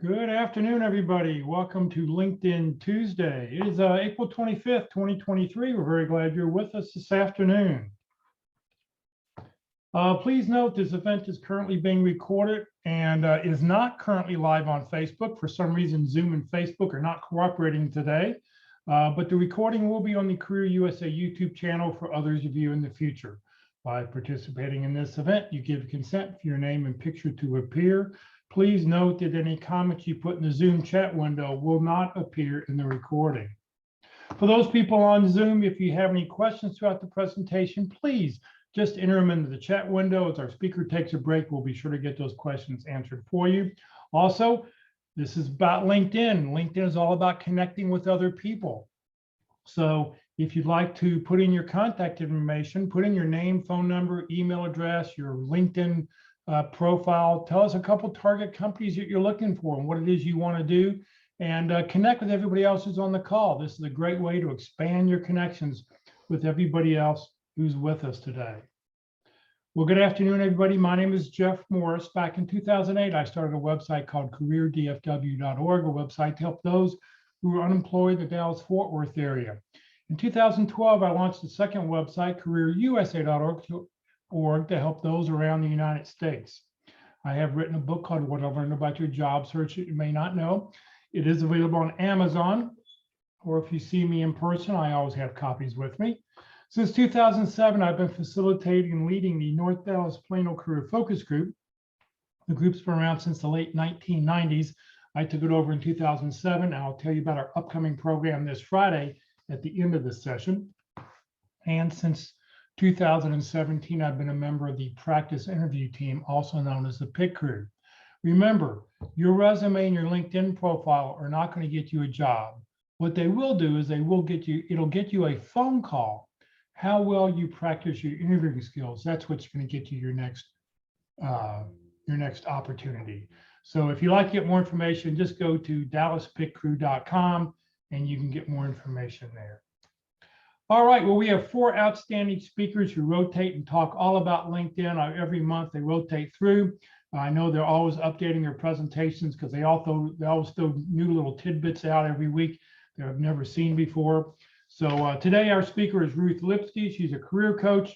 Good afternoon, everybody. Welcome to LinkedIn Tuesday. It is April 25th, 2023. We're very glad you're with us this afternoon. Please note this event is currently being recorded and is not currently live on Facebook. For some reason, Zoom and Facebook are not cooperating today, but the recording will be on the Career USA YouTube channel for others to view in the future. By participating in this event, you give consent for your name and picture to appear. Please note that any comments you put in the Zoom chat window will not appear in the recording. For those people on Zoom, if you have any questions throughout the presentation, please just enter them into the chat window. As our speaker takes a break, we'll be sure to get those questions answered for you. Also, this is about LinkedIn. LinkedIn is all about connecting with other people. So if you'd like to put in your contact information, put in your name, phone number, email address, your LinkedIn profile, tell us a couple target companies that you're looking for and what it is you want to do, and connect with everybody else who's on the call. This is a great way to expand your connections with everybody else who's with us today. Well, good afternoon, everybody. My name is Jeff Morris. Back in 2008, I started a website called careerdfw.org, a website to help those who are unemployed in the Dallas-Fort Worth area. In 2012, I launched a second website, careerusa.org, to help those around the United States. I have written a book called What I Learned About Your Job Search that you may not know. It is available on Amazon, or if you see me in person, I always have copies with me. Since 2007, I've been facilitating and leading the North Dallas Plano Career Focus Group. The group's been around since the late 1990s. I took it over in 2007, and I'll tell you about our upcoming program this Friday at the end of this session. And since 2017, I've been a member of the practice interview team, also known as the PIT crew. Remember, your resume and your LinkedIn profile are not going to get you a job. What they will do is it'll get you a phone call. How well you practice your interviewing skills, that's what's going to get you your next opportunity. So if you'd like to get more information, just go to dallaspitcrew.com and you can get more information there. All right, well, we have 4 outstanding speakers who rotate and talk all about LinkedIn. Every month they rotate through. I know they're always updating their presentations because they always throw new little tidbits out every week that I've never seen before. So today our speaker is Ruth Lipsky. She's a career coach.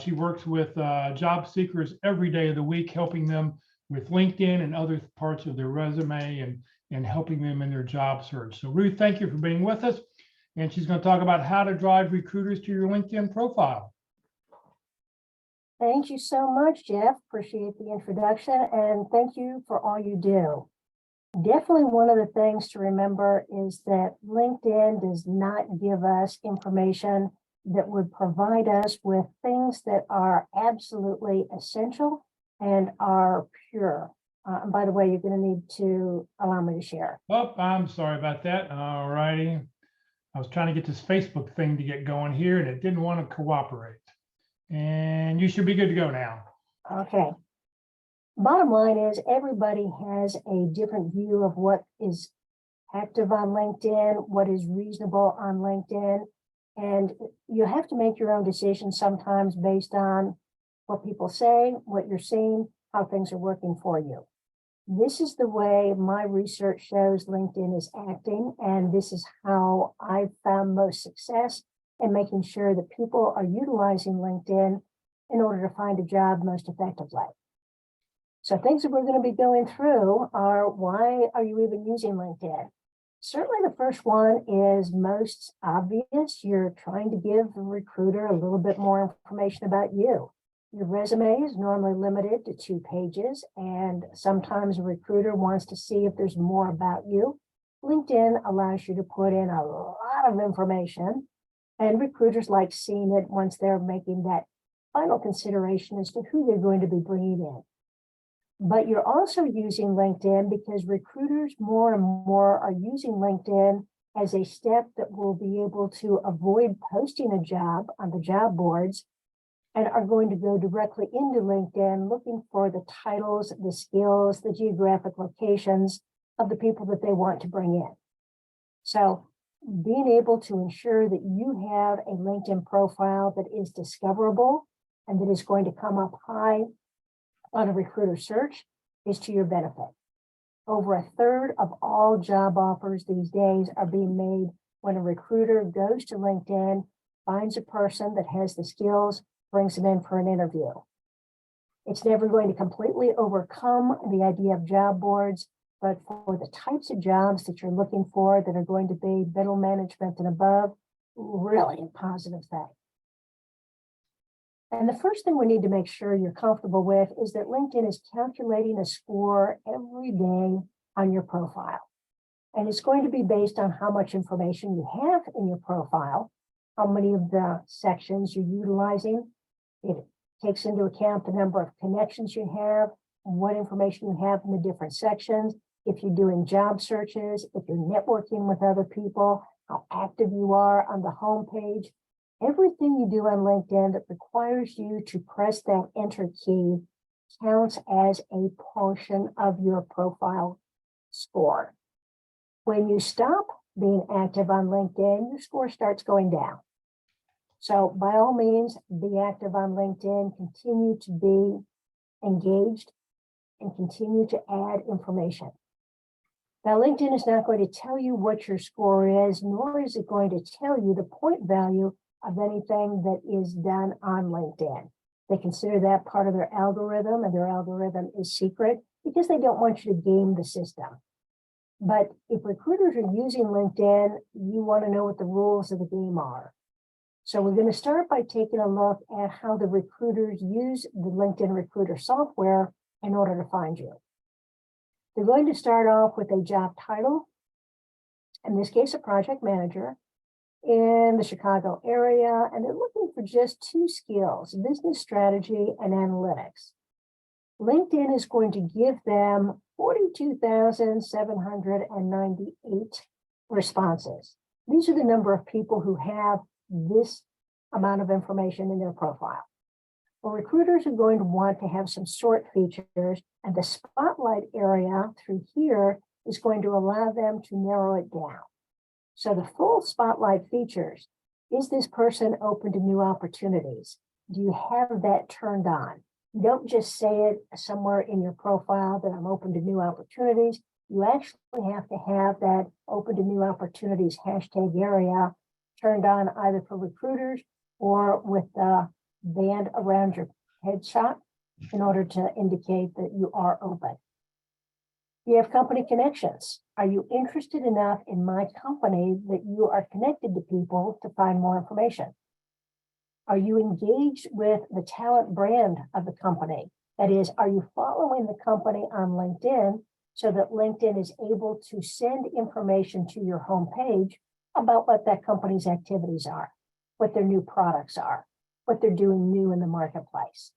She works with job seekers every day of the week, helping them with LinkedIn and other parts of their resume and helping them in their job search. So Ruth, thank you for being with us. And she's going to talk about how to drive recruiters to your LinkedIn profile. Thank you so much, Jeff. Appreciate the introduction, and thank you for all you do. Definitely one of the things to remember is that LinkedIn does not give us information that would provide us with things that are absolutely essential and are pure. And by the way, you're going to need to allow me to share. Oh, I'm sorry about that. All righty. I was trying to get this Facebook thing to get going here and it didn't want to cooperate. And you should be good to go now. Okay. Bottom line is everybody has a different view of what is active on LinkedIn, what is reasonable on LinkedIn. And you have to make your own decisions sometimes based on what people say, what you're seeing, how things are working for you. This is the way my research shows LinkedIn is acting, and this is how I've found most success in making sure that people are utilizing LinkedIn in order to find a job most effectively. So things that we're going to be going through are, why are you even using LinkedIn? Certainly the first one is most obvious. You're trying to give the recruiter a little bit more information about you. Your resume is normally limited to 2 pages, and sometimes a recruiter wants to see if there's more about you. LinkedIn allows you to put in a lot of information, and recruiters like seeing it once they're making that final consideration as to who they're going to be bringing in. But you're also using LinkedIn because recruiters more and more are using LinkedIn as a step that will be able to avoid posting a job on the job boards and are going to go directly into LinkedIn looking for the titles, the skills, the geographic locations of the people that they want to bring in. So being able to ensure that you have a LinkedIn profile that is discoverable and that is going to come up high on a recruiter search is to your benefit. Over a third of all job offers these days are being made when a recruiter goes to LinkedIn, finds a person that has the skills, brings them in for an interview. It's never going to completely overcome the idea of job boards, but for the types of jobs that you're looking for that are going to be middle management and above, really a positive thing. And the first thing we need to make sure you're comfortable with is that LinkedIn is calculating a score every day on your profile. And it's going to be based on how much information you have in your profile, how many of the sections you're utilizing. It takes into account the number of connections you have, what information you have in the different sections, if you're doing job searches, if you're networking with other people, how active you are on the home page. Everything you do on LinkedIn that requires you to press that enter key counts as a portion of your profile score. When you stop being active on LinkedIn, your score starts going down. So by all means, be active on LinkedIn, continue to be engaged, and continue to add information. Now, LinkedIn is not going to tell you what your score is, nor is it going to tell you the point value of anything that is done on LinkedIn. They consider that part of their algorithm, and their algorithm is secret because they don't want you to game the system. But if recruiters are using LinkedIn, you want to know what the rules of the game are. So we're going to start by taking a look at how the recruiters use the LinkedIn recruiter software in order to find you. They're going to start off with a job title, in this case, a project manager in the Chicago area, and they're looking for just two skills, business strategy and analytics. LinkedIn is going to give them 42,798 responses. These are the number of people who have this amount of information in their profile. Well, recruiters are going to want to have some sort features, and the spotlight area through here is going to allow them to narrow it down. So the full spotlight features, is this person open to new opportunities? Do you have that turned on? You don't just say it somewhere in your profile that I'm open to new opportunities. You actually have to have that open to new opportunities hashtag area turned on either for recruiters or with the band around your headshot in order to indicate that you are open. You have company connections. Are you interested enough in my company that you are connected to people to find more information? Are you engaged with the talent brand of the company? That is, are you following the company on LinkedIn so that LinkedIn is able to send information to your homepage about what that company's activities are, what their new products are, what they're doing new in the marketplace?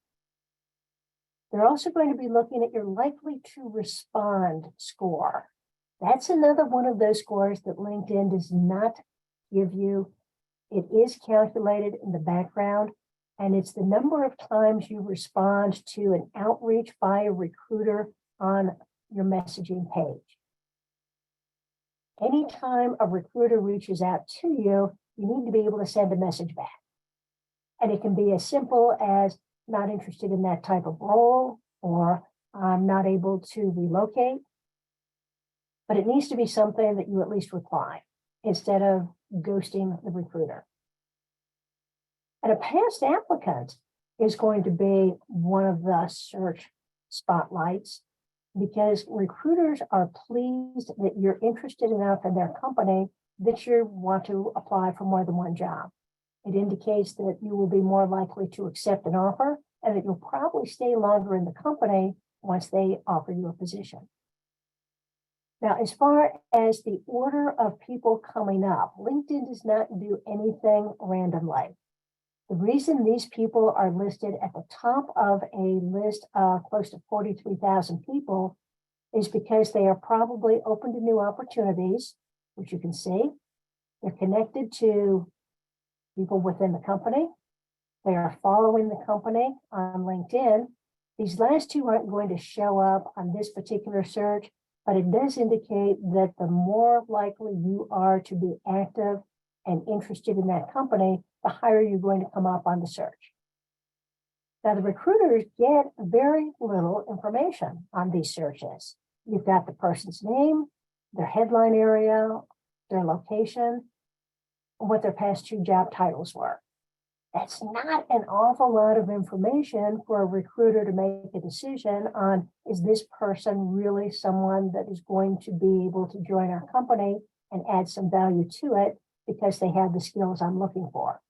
They're also going to be looking at your likely to respond score. That's another one of those scores that LinkedIn does not give you. It is calculated in the background, and it's the number of times you respond to an outreach by a recruiter on your messaging page. Anytime a recruiter reaches out to you, you need to be able to send a message back. And it can be as simple as not interested in that type of role, or I'm not able to relocate. But it needs to be something that you at least reply instead of ghosting the recruiter. And a past applicant is going to be one of the search spotlights because recruiters are pleased that you're interested enough in their company that you want to apply for more than one job. It indicates that you will be more likely to accept an offer and that you'll probably stay longer in the company once they offer you a position. Now, as far as the order of people coming up, LinkedIn does not do anything randomly. The reason these people are listed at the top of a list of close to 43,000 people is because they are probably open to new opportunities, which you can see. They're connected to people within the company. They are following the company on LinkedIn. These last two aren't going to show up on this particular search, but it does indicate that the more likely you are to be active and interested in that company, the higher you're going to come up on the search. Now, the recruiters get very little information on these searches. You've got the person's name, their headline area, their location, and what their past 2 job titles were. That's not an awful lot of information for a recruiter to make a decision on, is this person really someone that is going to be able to join our company and add some value to it because they have the skills I'm looking for.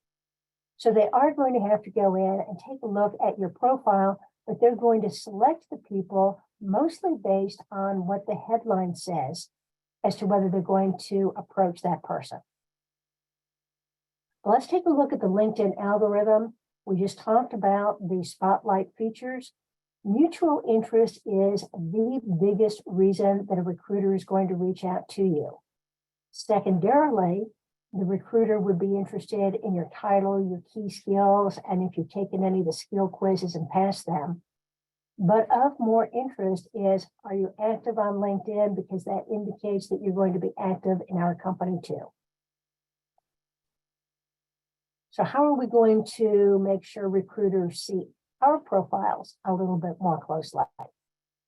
So they are going to have to go in and take a look at your profile, but they're going to select the people mostly based on what the headline says as to whether they're going to approach that person. Let's take a look at the LinkedIn algorithm. We just talked about the spotlight features. Mutual interest is the biggest reason that a recruiter is going to reach out to you. Secondarily, the recruiter would be interested in your title, your key skills, and if you've taken any of the skill quizzes and passed them. But of more interest is, are you active on LinkedIn? Because that indicates that you're going to be active in our company too. So how are we going to make sure recruiters see our profiles a little bit more closely?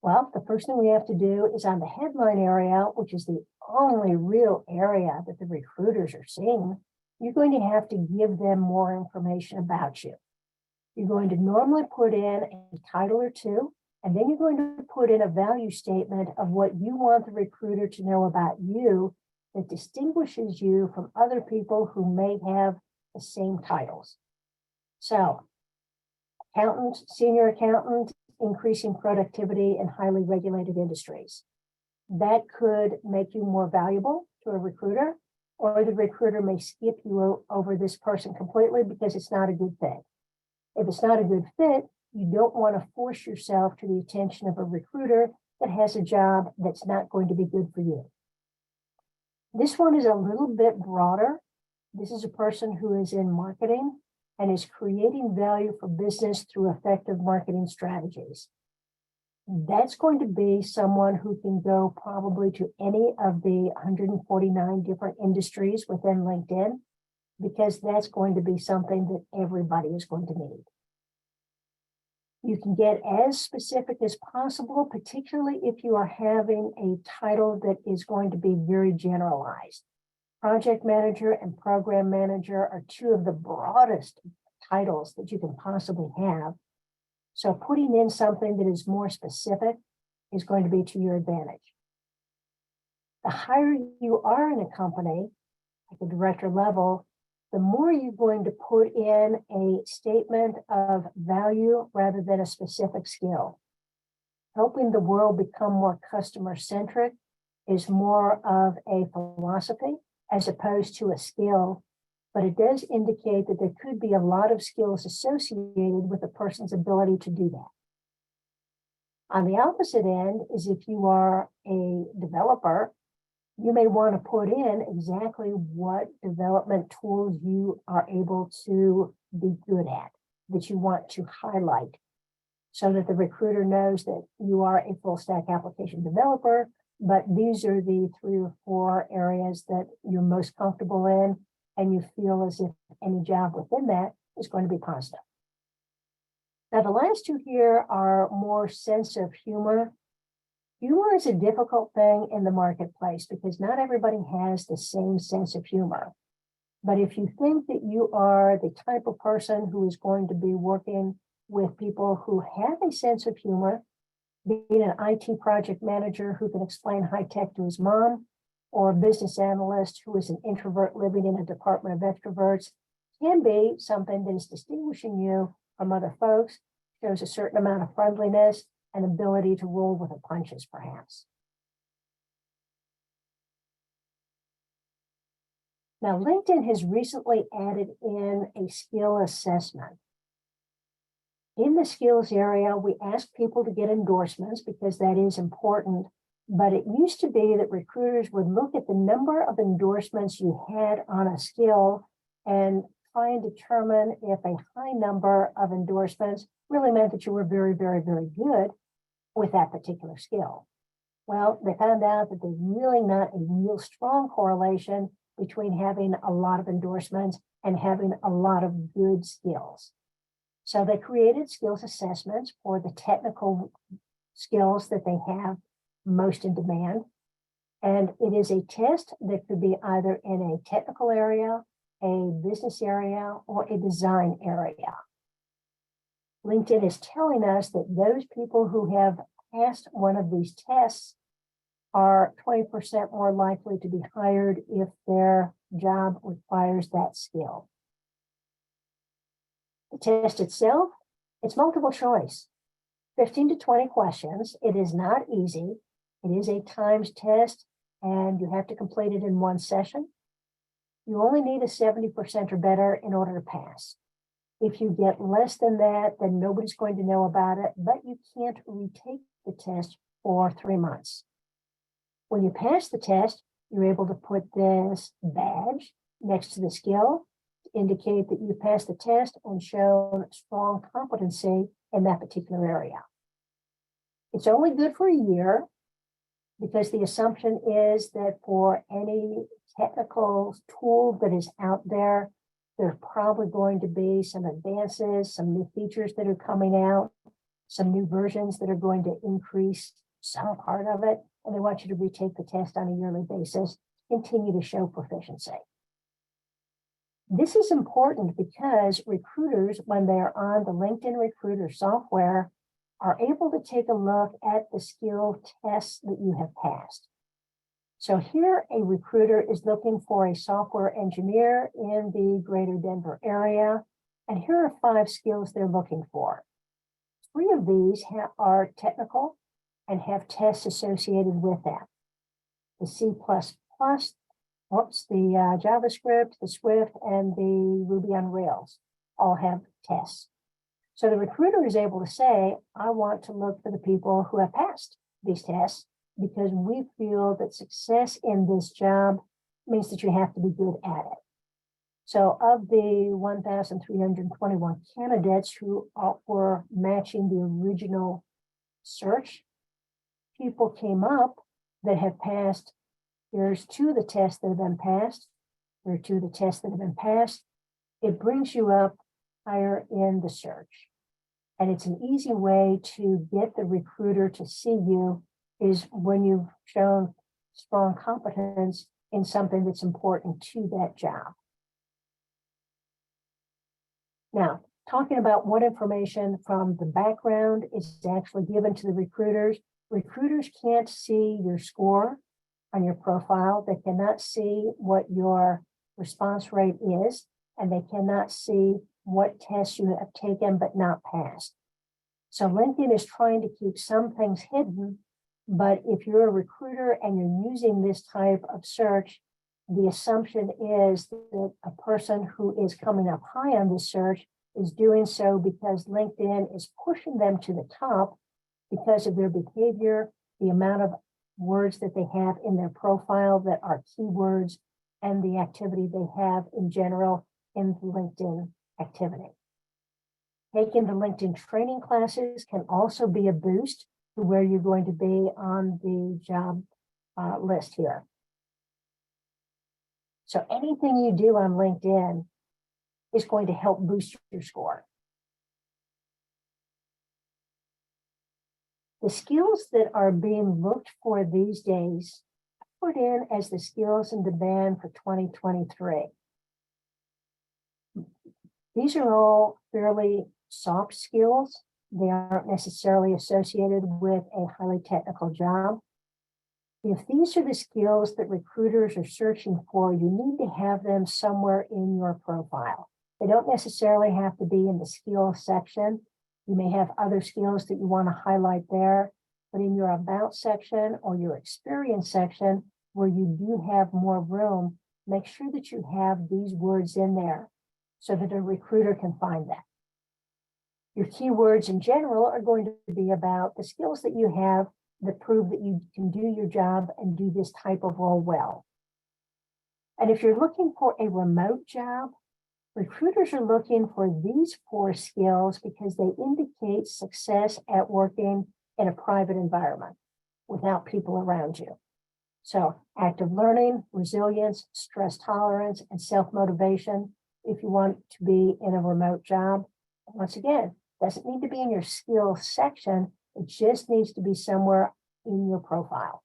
Well, the first thing we have to do is on the headline area, which is the only real area that the recruiters are seeing, you're going to have to give them more information about you. You're going to normally put in a title or two, and then you're going to put in a value statement of what you want the recruiter to know about you that distinguishes you from other people who may have the same titles. So, accountant, senior accountant, increasing productivity in highly regulated industries. That could make you more valuable to a recruiter, or the recruiter may skip you over this person completely because it's not a good fit. If it's not a good fit, you don't want to force yourself to the attention of a recruiter that has a job that's not going to be good for you. This one is a little bit broader. This is a person who is in marketing and is creating value for business through effective marketing strategies. That's going to be someone who can go probably to any of the 149 different industries within LinkedIn, because that's going to be something that everybody is going to need. You can get as specific as possible, particularly if you are having a title that is going to be very generalized. Project manager and program manager are 2 of the broadest titles that you can possibly have. So putting in something that is more specific is going to be to your advantage. The higher you are in a company, at the director level, the more you're going to put in a statement of value rather than a specific skill. Helping the world become more customer-centric is more of a philosophy as opposed to a skill, but it does indicate that there could be a lot of skills associated with a person's ability to do that. On the opposite end is if you are a developer, you may want to put in exactly what development tools you are able to be good at, that you want to highlight, so that the recruiter knows that you are a full stack application developer, but these are the 3 or 4 areas that you're most comfortable in, and you feel as if any job within that is going to be positive. Now, the last 2 here are more sense of humor. Humor is a difficult thing in the marketplace because not everybody has the same sense of humor. But if you think that you are the type of person who is going to be working with people who have a sense of humor, being an IT project manager who can explain high tech to his mom, or a business analyst who is an introvert living in a department of extroverts, can be something that is distinguishing you from other folks, shows a certain amount of friendliness and ability to roll with the punches, perhaps. Now, LinkedIn has recently added in a skill assessment. In the skills area, we ask people to get endorsements because that is important, but it used to be that recruiters would look at the number of endorsements you had on a skill and try and determine if a high number of endorsements really meant that you were very, very, very good with that particular skill. Well, they found out that there's really not a real strong correlation between having a lot of endorsements and having a lot of good skills. So they created skills assessments for the technical skills that they have most in demand. And it is a test that could be either in a technical area, a business area, or a design area. LinkedIn is telling us that those people who have passed one of these tests are 20% more likely to be hired if their job requires that skill. The test itself, it's multiple choice, 15 to 20 questions. It is not easy. It is a timed test, and you have to complete it in one session. You only need a 70% or better in order to pass. If you get less than that, then nobody's going to know about it, but you can't retake the test for 3 months. When you pass the test, you're able to put this badge next to the skill to indicate that you passed the test and shown strong competency in that particular area. It's only good for a year because the assumption is that for any technical tool that is out there, there's probably going to be some advances, some new features that are coming out, some new versions that are going to increase some part of it, and they want you to retake the test on a yearly basis, continue to show proficiency. This is important because recruiters, when they're on the LinkedIn Recruiter software, are able to take a look at the skill tests that you have passed. So here, a recruiter is looking for a software engineer in the greater Denver area, and here are 5 skills they're looking for. 3 of these are technical and have tests associated with that. The C++, the JavaScript, the Swift, and the Ruby on Rails all have tests. So the recruiter is able to say, I want to look for the people who have passed these tests because we feel that success in this job means that you have to be good at it. So of the 1,321 candidates who were matching the original search, people came up that have passed. There's 2 of the tests that have been passed. There are 2 of the tests that have been passed. It brings you up higher in the search. And it's an easy way to get the recruiter to see you is when you've shown strong competence in something that's important to that job. Now, talking about what information from the background is actually given to the recruiters. Recruiters can't see your score on your profile. They cannot see what your response rate is, and they cannot see what tests you have taken but not passed. So LinkedIn is trying to keep some things hidden, but if you're a recruiter and you're using this type of search, the assumption is that a person who is coming up high on this search is doing so because LinkedIn is pushing them to the top because of their behavior, the amount of words that they have in their profile that are keywords, and the activity they have in general in LinkedIn activity. Taking the LinkedIn training classes can also be a boost to where you're going to be on the job list here. So anything you do on LinkedIn is going to help boost your score. The skills that are being looked for these days are put in as the skills in demand for 2023. These are all fairly soft skills. They aren't necessarily associated with a highly technical job. If these are the skills that recruiters are searching for, you need to have them somewhere in your profile. They don't necessarily have to be in the skills section. You may have other skills that you want to highlight there, but in your about section or your experience section, where you do have more room, make sure that you have these words in there so that a recruiter can find them. Your keywords in general are going to be about the skills that you have that prove that you can do your job and do this type of role well. And if you're looking for a remote job, recruiters are looking for these 4 skills because they indicate success at working in a private environment without people around you. So active learning, resilience, stress tolerance, and self-motivation if you want to be in a remote job. Once again, doesn't need to be in your skills section. It just needs to be somewhere in your profile.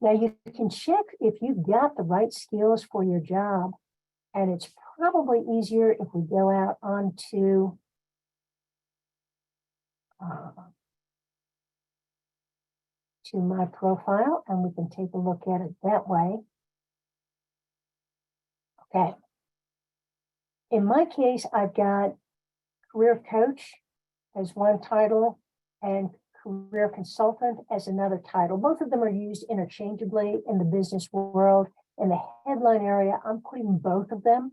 Now you can check if you've got the right skills for your job, and it's probably easier if we go out onto to my profile, and we can take a look at it that way. Okay. In my case, I've got career coach as one title and career consultant as another title. Both of them are used interchangeably in the business world. In the headline area, I'm putting both of them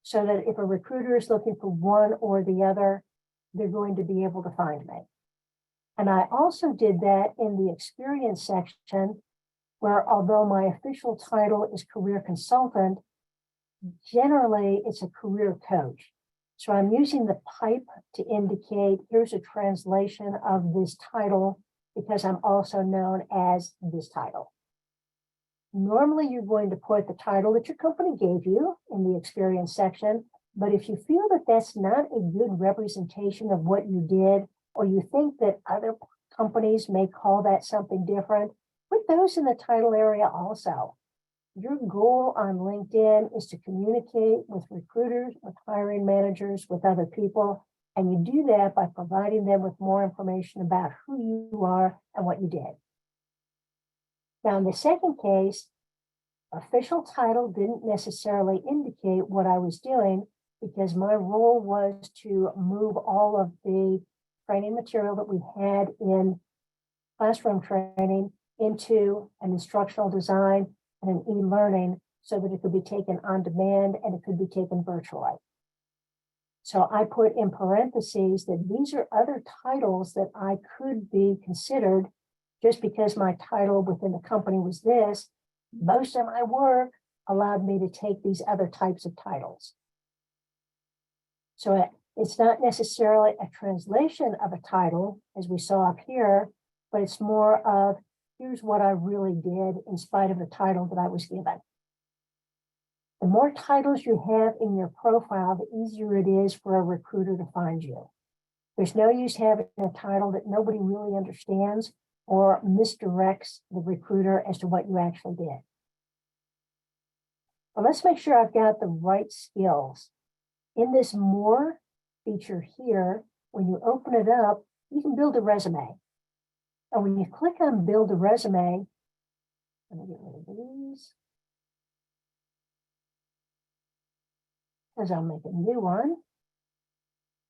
so that if a recruiter is looking for one or the other, they're going to be able to find me. And I also did that in the experience section, where although my official title is career consultant, generally it's a career coach. So I'm using the pipe to indicate here's a translation of this title because I'm also known as this title. Normally you're going to put the title that your company gave you in the experience section, but if you feel that that's not a good representation of what you did, or you think that other companies may call that something different, put those in the title area also. Your goal on LinkedIn is to communicate with recruiters, with hiring managers, with other people, and you do that by providing them with more information about who you are and what you did. Now, in the second case, official title didn't necessarily indicate what I was doing because my role was to move all of the training material that we had in classroom training into an instructional design and an e-learning so that it could be taken on demand and it could be taken virtually. So I put in parentheses that these are other titles that I could be considered just because my title within the company was this. Most of my work allowed me to take these other types of titles. So it's not necessarily a translation of a title, as we saw up here, but it's more of here's what I really did in spite of the title that I was given. The more titles you have in your profile, the easier it is for a recruiter to find you. There's no use having a title that nobody really understands or misdirects the recruiter as to what you actually did. Well, let's make sure I've got the right skills. In this More feature here, when you open it up, you can build a resume. And when you click on Build a Resume, let me get rid of these, because I'll make a new one.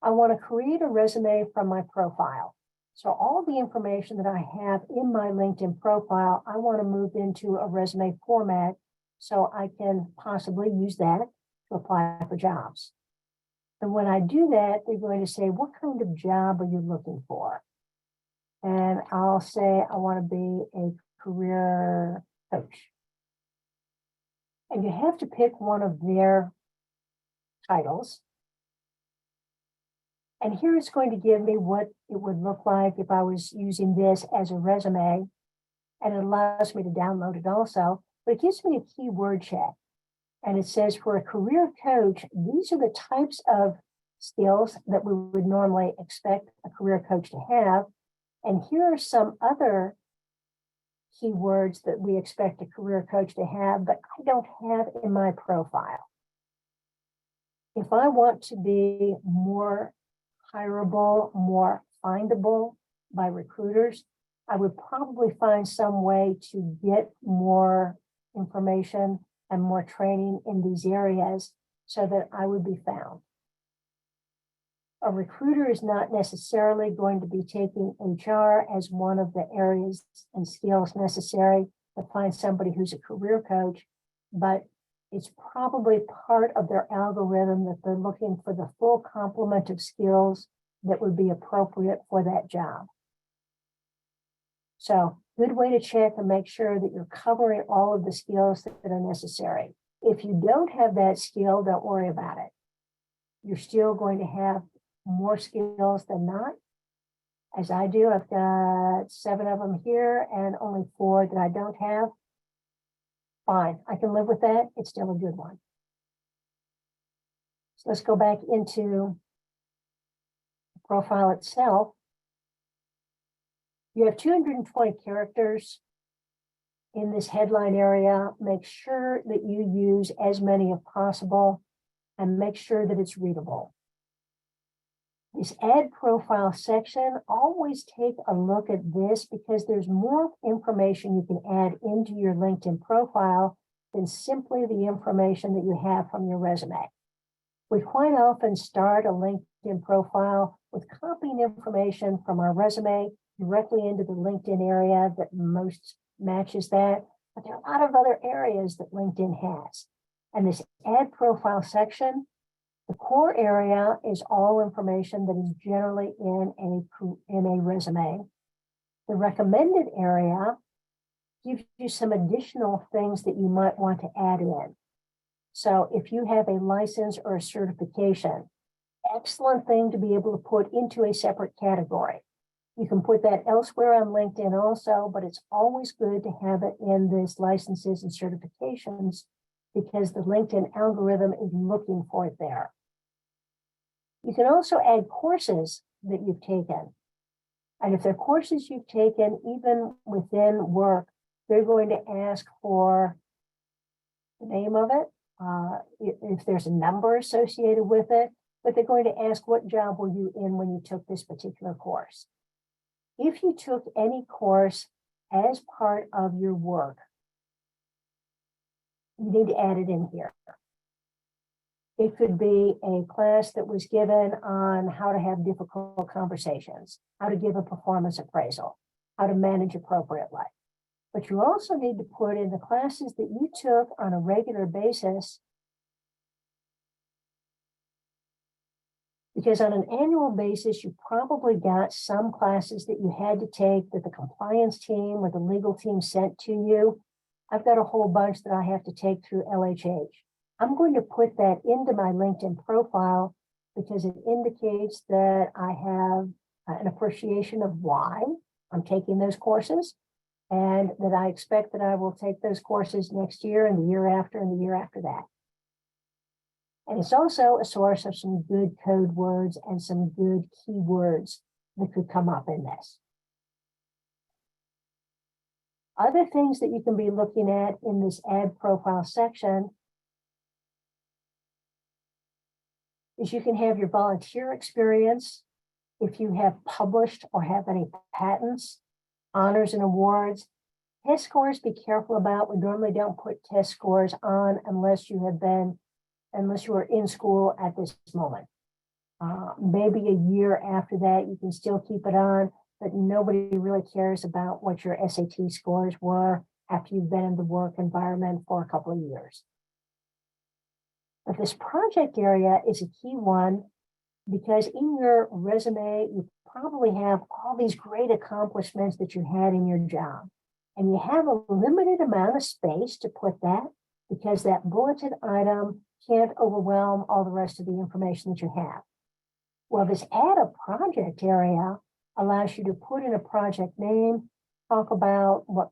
I want to create a resume from my profile. So all the information that I have in my LinkedIn profile, I want to move into a resume format so I can possibly use that to apply for jobs. And when I do that, they're going to say, what kind of job are you looking for? And I'll say, I want to be a career coach. And you have to pick one of their titles. And here it's going to give me what it would look like if I was using this as a resume. And it allows me to download it also, but it gives me a keyword check. And it says for a career coach, these are the types of skills that we would normally expect a career coach to have. And here are some other keywords that we expect a career coach to have, but I don't have in my profile. If I want to be more hireable, more findable by recruiters, I would probably find some way to get more information and more training in these areas so that I would be found. A recruiter is not necessarily going to be taking HR as one of the areas and skills necessary to find somebody who's a career coach, but it's probably part of their algorithm that they're looking for the full complement of skills that would be appropriate for that job. So, good way to check and make sure that you're covering all of the skills that are necessary. If you don't have that skill, don't worry about it. You're still going to have more skills than not. As I do, I've got 7 of them here and only 4 that I don't have. Fine, I can live with that. It's still a good one. So let's go back into profile itself, you have 220 characters in this headline area. Make sure that you use as many as possible and make sure that it's readable. This add profile section, always take a look at this because there's more information you can add into your LinkedIn profile than simply the information that you have from your resume. We quite often start a LinkedIn profile with copying information from our resume directly into the LinkedIn area that most matches that, but there are a lot of other areas that LinkedIn has. And this add profile section, the core area is all information that is generally in a resume. The recommended area gives you some additional things that you might want to add in. So if you have a license or a certification, excellent thing to be able to put into a separate category. You can put that elsewhere on LinkedIn also, but it's always good to have it in this licenses and certifications because the LinkedIn algorithm is looking for it there. You can also add courses that you've taken. And if they're courses you've taken, even within work, they're going to ask for the name of it, if there's a number associated with it, but they're going to ask what job were you in when you took this particular course. If you took any course as part of your work, you need to add it in here. It could be a class that was given on how to have difficult conversations, how to give a performance appraisal, how to manage appropriately. But you also need to put in the classes that you took on a regular basis, because on an annual basis, you probably got some classes that you had to take that the compliance team or the legal team sent to you. I've got a whole bunch that I have to take through LHH. I'm going to put that into my LinkedIn profile because it indicates that I have an appreciation of why I'm taking those courses and that I expect that I will take those courses next year and the year after and the year after that. And it's also a source of some good code words and some good keywords that could come up in this. Other things that you can be looking at in this add profile section is you can have your volunteer experience, if you have published or have any patents, honors and awards. Test scores, be careful about. We normally don't put test scores on unless you are in school at this moment. Maybe a year after that, you can still keep it on, but nobody really cares about what your SAT scores were after you've been in the work environment for a couple of years. But this project area is a key one because in your resume, you probably have all these great accomplishments that you had in your job. And you have a limited amount of space to put that because that bulleted item can't overwhelm all the rest of the information that you have. Well, this add a project area allows you to put in a project name, talk about what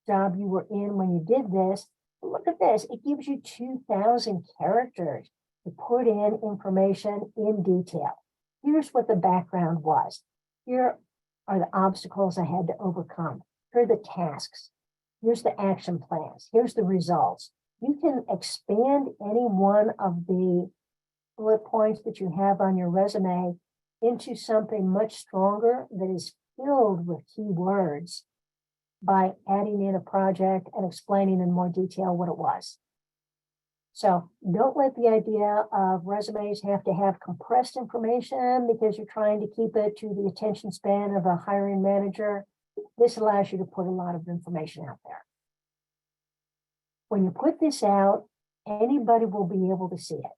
job you were in when you did this. Look at this, it gives you 2,000 characters to put in information in detail. Here's what the background was. Here are the obstacles I had to overcome. Here are the tasks. Here's the action plans. Here's the results. You can expand any one of the bullet points that you have on your resume into something much stronger that is filled with keywords by adding in a project and explaining in more detail what it was. So don't let the idea of resumes have to have compressed information because you're trying to keep it to the attention span of a hiring manager. This allows you to put a lot of information out there. When you put this out, anybody will be able to see it.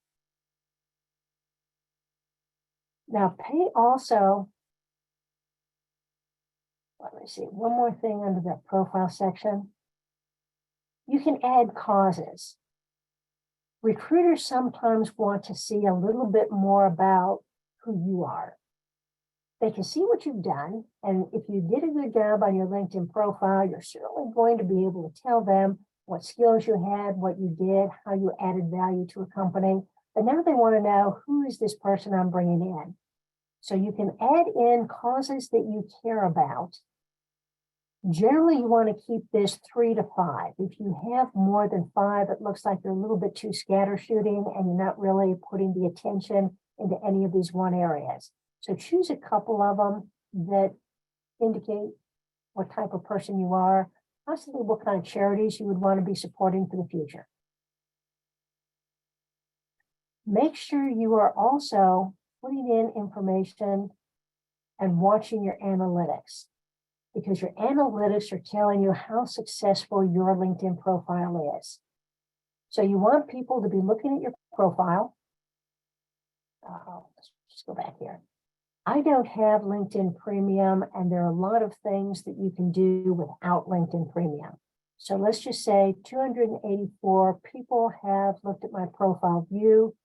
Now, pay also, let me see, one more thing under that profile section. You can add causes. Recruiters sometimes want to see a little bit more about who you are. They can see what you've done, and if you did a good job on your LinkedIn profile, you're certainly going to be able to tell them what skills you had, what you did, how you added value to a company. But now they want to know, who is this person I'm bringing in? So you can add in causes that you care about. Generally, you want to keep this 3 to 5. If you have more than 5, it looks like you're a little bit too scattershooting and you're not really putting the attention into any of these one areas. So choose a couple of them that indicate what type of person you are, possibly what kind of charities you would want to be supporting for the future. Make sure you are also putting in information and watching your analytics, because your analytics are telling you how successful your LinkedIn profile is. So you want people to be looking at your profile. Let's just go back here. I don't have LinkedIn Premium, and there are a lot of things that you can do without LinkedIn Premium. So let's just say 284 people have looked at my profile view.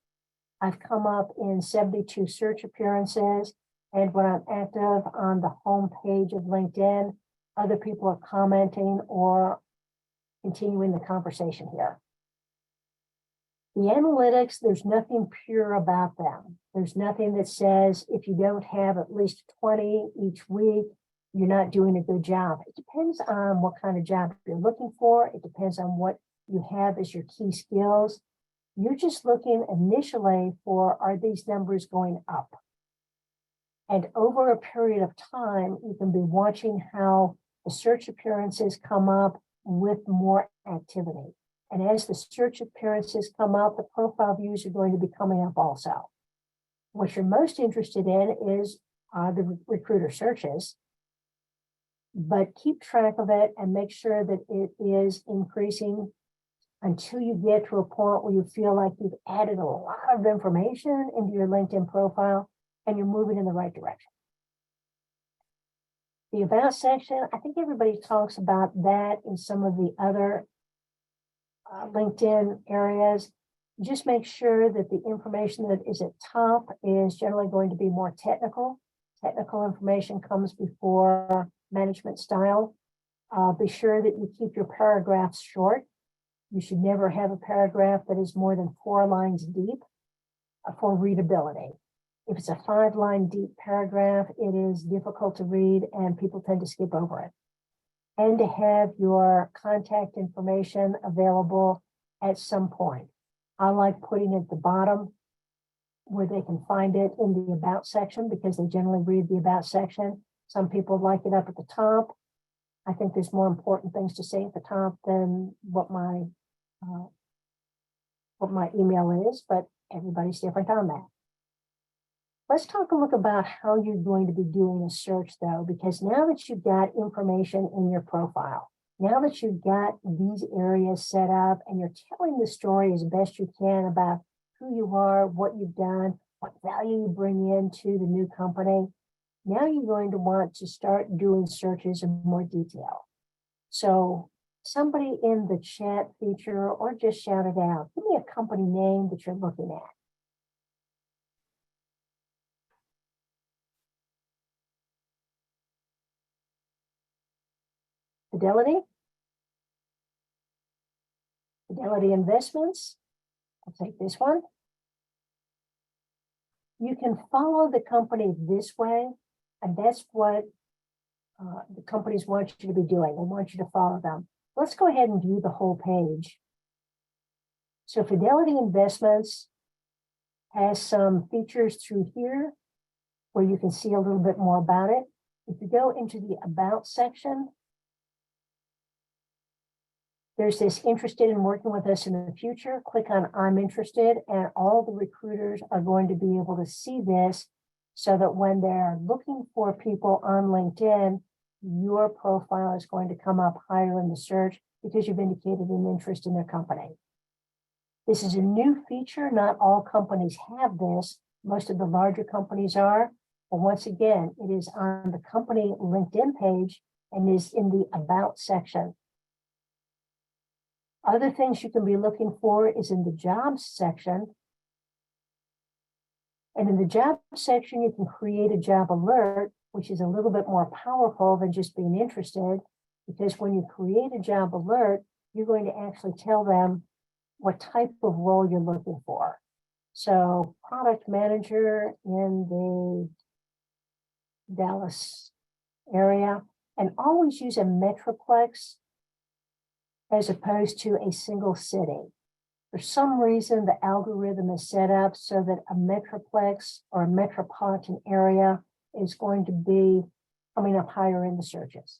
I've come up in 72 search appearances. And when I'm active on the home page of LinkedIn, other people are commenting or continuing the conversation here. The analytics, there's nothing pure about them. There's nothing that says if you don't have at least 20 each week, you're not doing a good job. It depends on what kind of job you're looking for. It depends on what you have as your key skills. You're just looking initially for, are these numbers going up? And over a period of time, you can be watching how the search appearances come up with more activity. And as the search appearances come up, the profile views are going to be coming up also. What you're most interested in is the recruiter searches, but keep track of it and make sure that it is increasing until you get to a point where you feel like you've added a lot of information into your LinkedIn profile and you're moving in the right direction. The About section, I think everybody talks about that in some of the other LinkedIn areas. Just make sure that the information that is at top is generally going to be more technical. Technical information comes before management style. Be sure that you keep your paragraphs short. You should never have a paragraph that is more than 4 lines deep for readability. If it's a 5-line deep paragraph, it is difficult to read and people tend to skip over it. And to have your contact information available at some point. I like putting it at the bottom where they can find it in the About section because they generally read the About section. Some people like it up at the top. I think there's more important things to say at the top than what my email is, but everybody's different on that. Let's talk a look about how you're going to be doing a search though, because now that you've got information in your profile, now that you've got these areas set up and you're telling the story as best you can about who you are, what you've done, what value you bring into the new company, now you're going to want to start doing searches in more detail. So somebody in the chat feature or just shout it out, give me a company name that you're looking at. Fidelity Investments. I'll take this one. You can follow the company this way, and that's what the companies want you to be doing. They want you to follow them. Let's go ahead and view the whole page. So Fidelity Investments has some features through here where you can see a little bit more about it. If you go into the About section, there's this interested in working with us in the future. Click on I'm interested, and all the recruiters are going to be able to see this so that when they're looking for people on LinkedIn, your profile is going to come up higher in the search because you've indicated an interest in their company. This is a new feature. Not all companies have this. Most of the larger companies are. But once again, it is on the company LinkedIn page and is in the About section. Other things you can be looking for is in the Jobs section. And in the Jobs section, you can create a job alert, which is a little bit more powerful than just being interested, because when you create a job alert, you're going to actually tell them what type of role you're looking for. So product manager in the Dallas area, and always use a metroplex as opposed to a single city. For some reason, the algorithm is set up so that a metroplex or a metropolitan area is going to be coming up higher in the searches.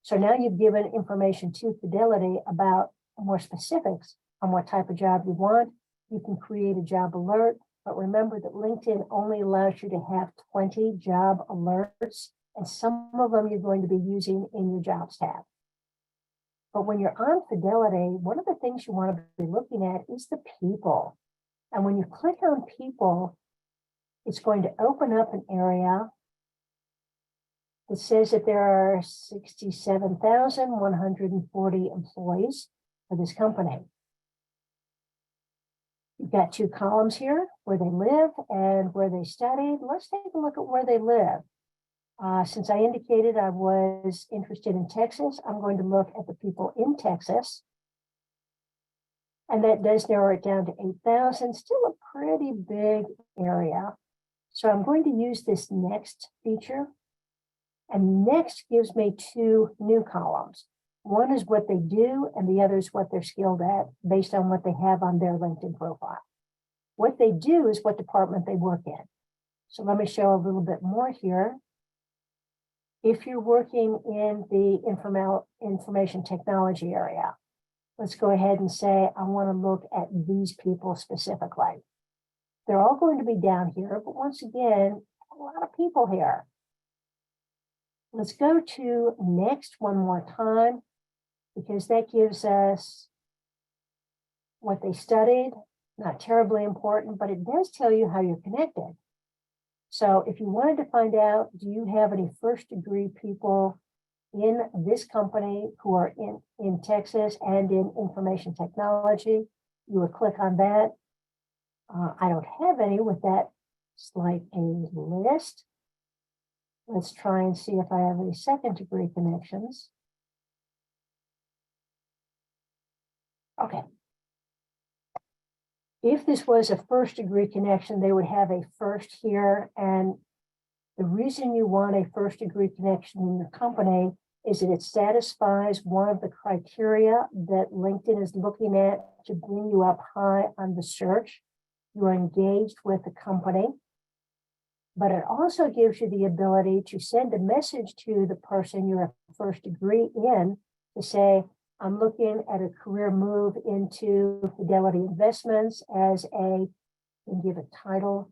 So now you've given information to Fidelity about more specifics on what type of job you want. You can create a job alert, but remember that LinkedIn only allows you to have 20 job alerts, and some of them you're going to be using in your jobs tab. But when you're on Fidelity, one of the things you want to be looking at is the people. And when you click on people, it's going to open up an area that says that there are 67,140 employees for this company. You've got two columns here, where they live and where they studied. Let's take a look at where they live. Since I indicated I was interested in Texas, I'm going to look at the people in Texas. And that does narrow it down to 8,000, still a pretty big area. So I'm going to use this next feature. And next gives me two new columns. One is what they do, and the other is what they're skilled at based on what they have on their LinkedIn profile. What they do is what department they work in. So let me show a little bit more here. If you're working in the information technology area, let's go ahead and say, I want to look at these people specifically. They're all going to be down here, but once again, a lot of people here. Let's go to next one more time, because that gives us what they studied. Not terribly important, but it does tell you how you're connected. So if you wanted to find out, do you have any first degree people in this company who are in Texas and in information technology, you would click on that. I don't have any with that. It's like a list. Let's try and see if I have any second degree connections. Okay. If this was a first degree connection, they would have a first here. And the reason you want a first degree connection in your company is that it satisfies one of the criteria that LinkedIn is looking at to bring you up high on the search. You're engaged with the company, but it also gives you the ability to send a message to the person you're a first degree in to say, I'm looking at a career move into Fidelity Investments as a, and give a title.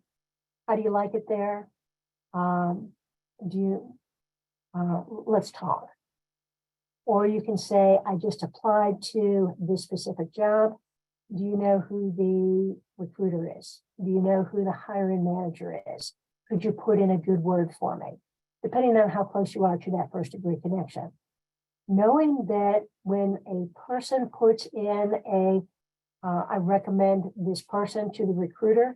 How do you like it there? Let's talk. Or you can say, I just applied to this specific job. Do you know who the recruiter is? Do you know who the hiring manager is? Could you put in a good word for me? Depending on how close you are to that first degree connection. Knowing that when a person puts in I recommend this person to the recruiter,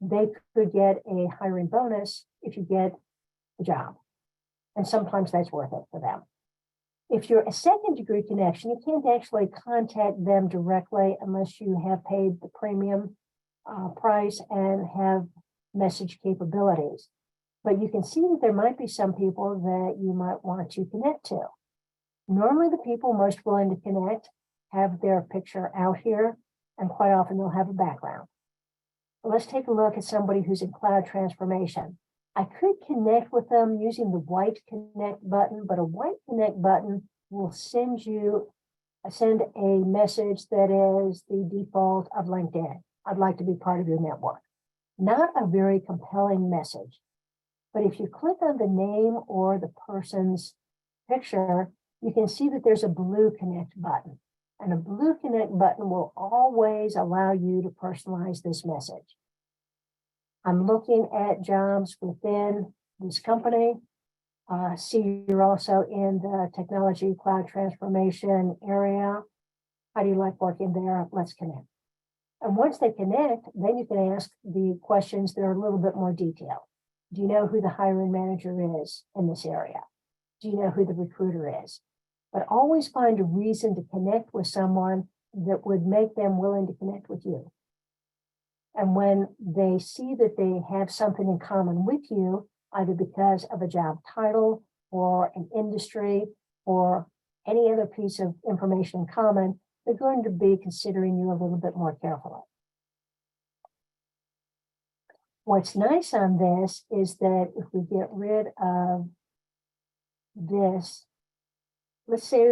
they could get a hiring bonus if you get the job. And sometimes that's worth it for them. If you're a second degree connection, you can't actually contact them directly unless you have paid the premium price and have message capabilities. But you can see that there might be some people that you might want to connect to. Normally, the people most willing to connect have their picture out here, and quite often they'll have a background. But let's take a look at somebody who's in cloud transformation. I could connect with them using the white connect button, but a white connect button will send a message that is the default of LinkedIn. I'd like to be part of your network. Not a very compelling message. But if you click on the name or the person's picture, you can see that there's a blue connect button. And a blue connect button will always allow you to personalize this message. I'm looking at jobs within this company. See, you're also in the technology cloud transformation area. How do you like working there? Let's connect. And once they connect, then you can ask the questions that are a little bit more detailed. Do you know who the hiring manager is in this area? Do you know who the recruiter is? But always find a reason to connect with someone that would make them willing to connect with you. And when they see that they have something in common with you, either because of a job title or an industry or any other piece of information in common, they're going to be considering you a little bit more carefully. What's nice on this is that if we get rid of this, let's say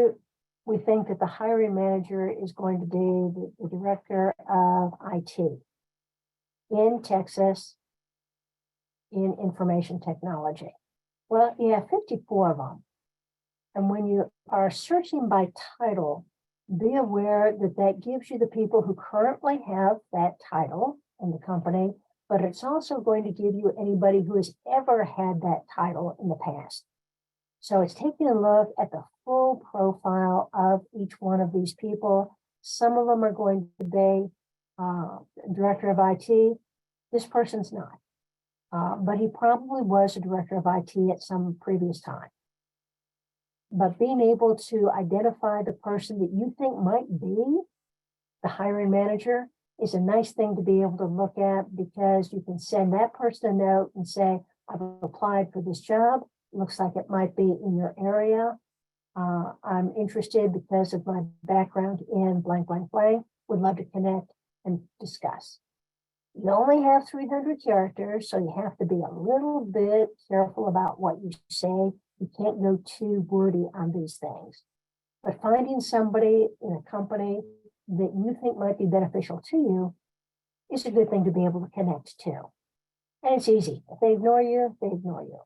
we think that the hiring manager is going to be the director of IT in Texas in information technology. Well, you have 54 of them. And when you are searching by title, be aware that that gives you the people who currently have that title in the company, but it's also going to give you anybody who has ever had that title in the past. So it's taking a look at the full profile of each one of these people. Some of them are going to be director of IT. This person's not, but he probably was a director of IT at some previous time. But being able to identify the person that you think might be the hiring manager is a nice thing to be able to look at, because you can send that person a note and say, I've applied for this job. Looks like it might be in your area. I'm interested because of my background in blank, blank, blank. Would love to connect and discuss. You only have 300 characters, so you have to be a little bit careful about what you say. You can't go too wordy on these things. But finding somebody in a company that you think might be beneficial to you is a good thing to be able to connect to. And it's easy. If they ignore you, they ignore you.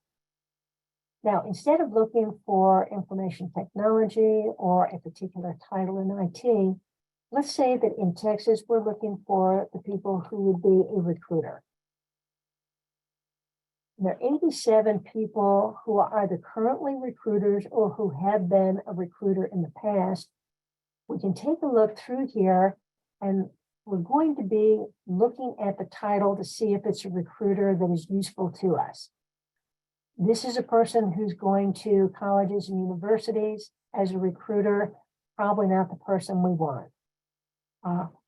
Now, instead of looking for information technology or a particular title in IT, let's say that in Texas, we're looking for the people who would be a recruiter. There are 87 people who are either currently recruiters or who have been a recruiter in the past. We can take a look through here, and we're going to be looking at the title to see if it's a recruiter that is useful to us. This is a person who's going to colleges and universities as a recruiter, probably not the person we want.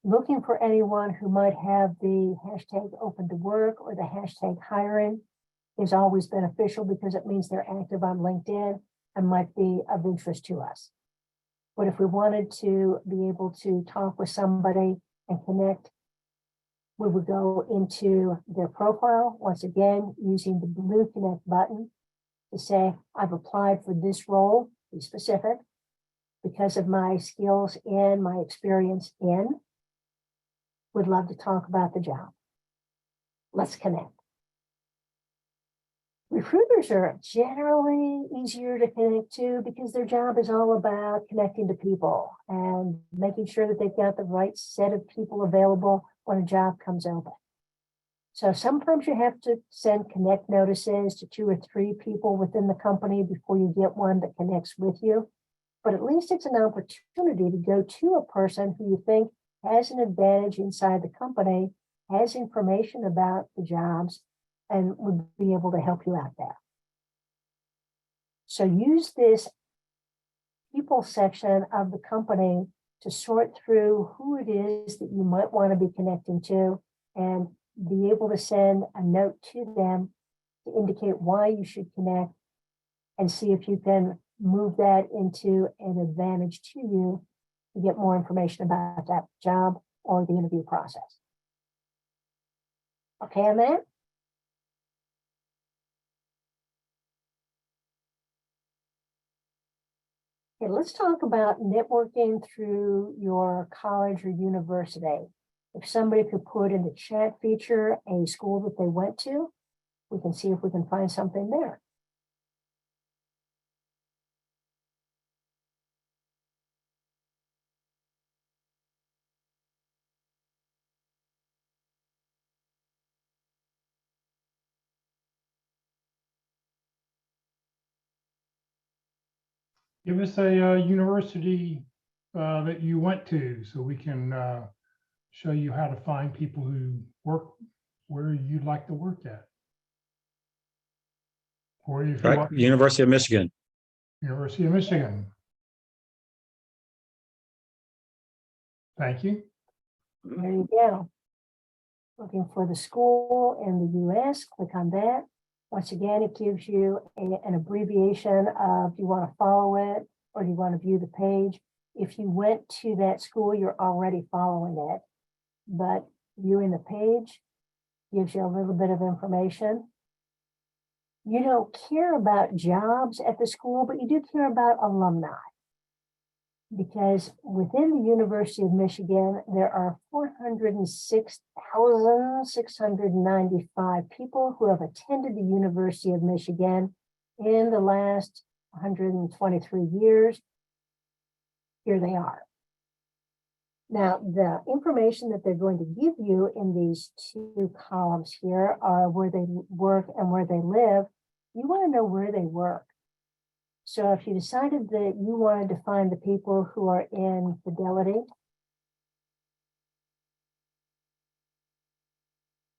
Looking for anyone who might have the hashtag open to work or the hashtag hiring is always beneficial, because it means they're active on LinkedIn and might be of interest to us. But if we wanted to be able to talk with somebody and connect, we would go into their profile, once again, using the blue connect button to say, I've applied for this role, be specific, because of my skills and my experience in, would love to talk about the job. Let's connect. Recruiters are generally easier to connect to because their job is all about connecting to people and making sure that they've got the right set of people available when a job comes open. So sometimes you have to send connect notices to 2 or 3 people within the company before you get one that connects with you. But at least it's an opportunity to go to a person who you think has an advantage inside the company, has information about the jobs, and would be able to help you out there. So use this people section of the company to sort through who it is that you might want to be connecting to, and be able to send a note to them to indicate why you should connect, and see if you can move that into an advantage to you to get more information about that job or the interview process. Okay on that? Okay, let's talk about networking through your college or university. If somebody could put in the chat feature a school that they went to, we can see if we can find something there. Give us a university that you went to so we can show you how to find people who work where you'd like to work at. Or if you Right, want University of Michigan. University of Michigan. Thank you. There you go. Looking for the school in the US, click on that. Once again, it gives you an abbreviation of, do you want to follow it or do you want to view the page? If you went to that school, you're already following it, but viewing the page gives you a little bit of information. You don't care about jobs at the school, but you do care about alumni. Because within the University of Michigan, there are 406,695 people who have attended the University of Michigan in the last 123 years. Here they are. Now, the information that they're going to give you in these two columns here are where they work and where they live. You want to know where they work. So if you decided that you wanted to find the people who are in Fidelity,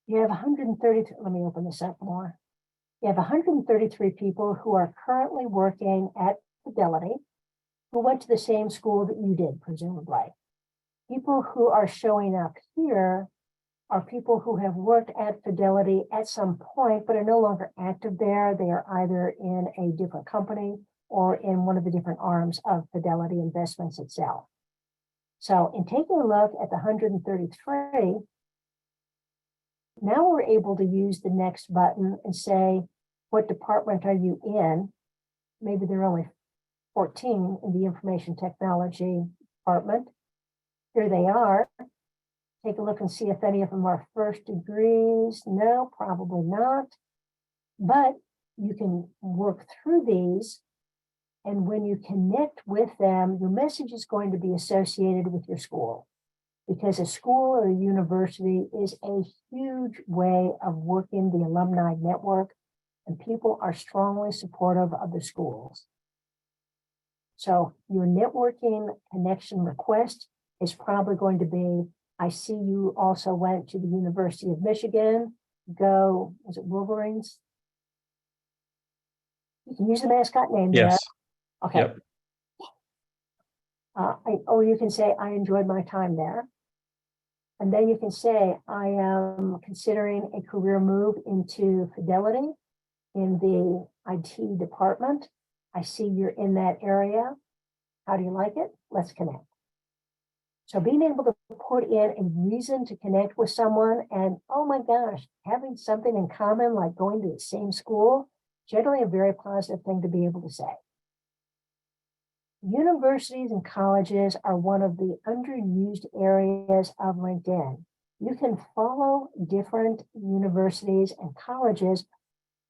you have 133, let me open this up more. You have 133 people who are currently working at Fidelity, who went to the same school that you did, presumably. People who are showing up here are people who have worked at Fidelity at some point, but are no longer active there. They are either in a different company or in one of the different arms of Fidelity Investments itself. So in taking a look at the 133, now we're able to use the next button and say, what department are you in? Maybe there are only 14 in the information technology department. Here they are. Take a look and see if any of them are first degrees. No, probably not. But you can work through these. And when you connect with them, your message is going to be associated with your school, because a school or a university is a huge way of working the alumni network, and people are strongly supportive of the schools. So your networking connection request is probably going to be, I see you also went to the University of Michigan. Go, is it Wolverines? You can use the mascot name there. Yes. Okay. Yep. Or you can say, I enjoyed my time there. And then you can say, I am considering a career move into Fidelity in the IT department. I see you're in that area. How do you like it? Let's connect. So being able to put in a reason to connect with someone, and oh my gosh, having something in common like going to the same school, generally a very positive thing to be able to say. Universities and colleges are one of the underused areas of LinkedIn. You can follow different universities and colleges,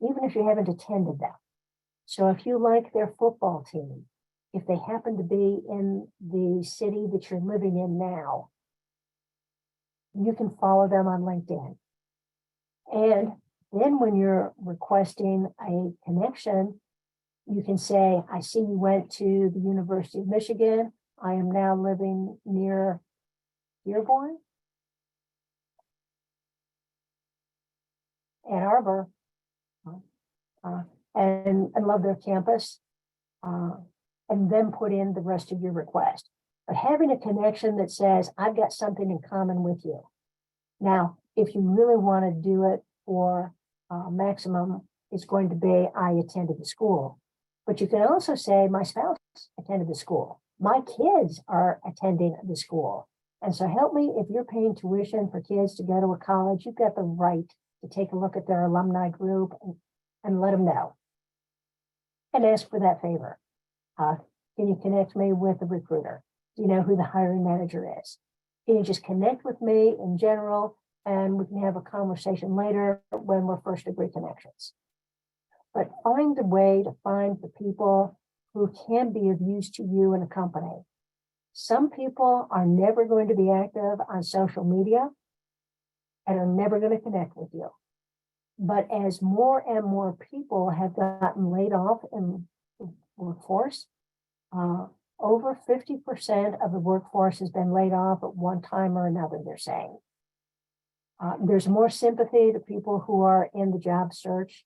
even if you haven't attended them. So if you like their football team, if they happen to be in the city that you're living in now, you can follow them on LinkedIn. And then when you're requesting a connection, you can say, I see you went to the University of Michigan. I am now living near Dearborn, Ann Arbor, and love their campus, and then put in the rest of your request. But having a connection that says, I've got something in common with you. Now, if you really want to do it for maximum, it's going to be, I attended the school. But you can also say, my spouse attended the school. My kids are attending the school. And so help me, if you're paying tuition for kids to go to a college, you've got the right to take a look at their alumni group and let them know. And ask for that favor. Can you connect me with the recruiter? Do you know who the hiring manager is? Can you just connect with me in general, and we can have a conversation later when we're first degree connections. But find a way to find the people who can be of use to you in a company. Some people are never going to be active on social media and are never going to connect with you. But as more and more people have gotten laid off in the workforce, over 50% of the workforce has been laid off at one time or another, they're saying. There's more sympathy to people who are in the job search,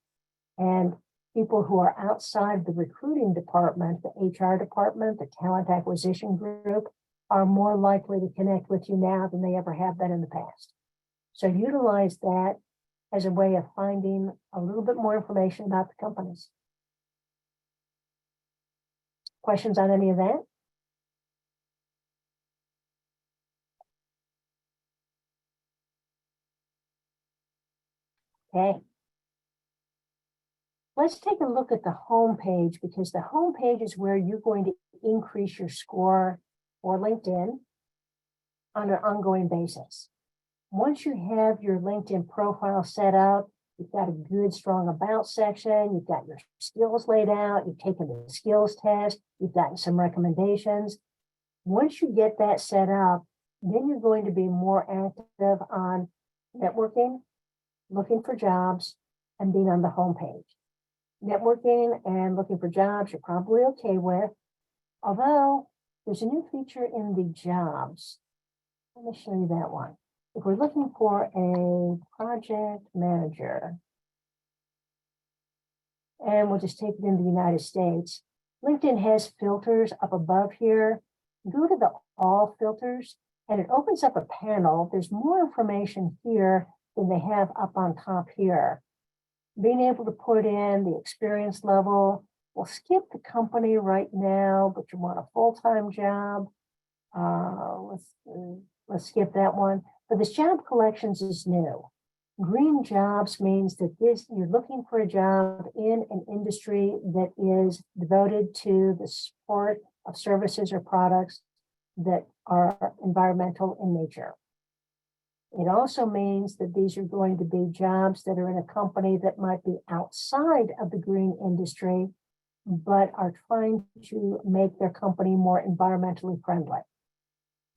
and people who are outside the recruiting department, the HR department, the talent acquisition group, are more likely to connect with you now than they ever have been in the past. So utilize that as a way of finding a little bit more information about the companies. Questions on any of that? Okay. Let's take a look at the home page, because the home page is where you're going to increase your score for LinkedIn on an ongoing basis. Once you have your LinkedIn profile set up, you've got a good, strong about section, you've got your skills laid out, you've taken the skills test, you've gotten some recommendations. Once you get that set up, then you're going to be more active on networking, looking for jobs, and being on the home page. Networking and looking for jobs you're probably okay with, although there's a new feature in the jobs. Let me show you that one. If we're looking for a project manager, and we'll just take it in the United States, LinkedIn has filters up above here. Go to the all filters and it opens up a panel. There's more information here than they have up on top here. Being able to put in the experience level. We'll skip the company right now, but you want a full-time job. Let's skip that one. But this job collections is new. Green jobs means that you're looking for a job in an industry that is devoted to the support of services or products that are environmental in nature. It also means that these are going to be jobs that are in a company that might be outside of the green industry, but are trying to make their company more environmentally friendly.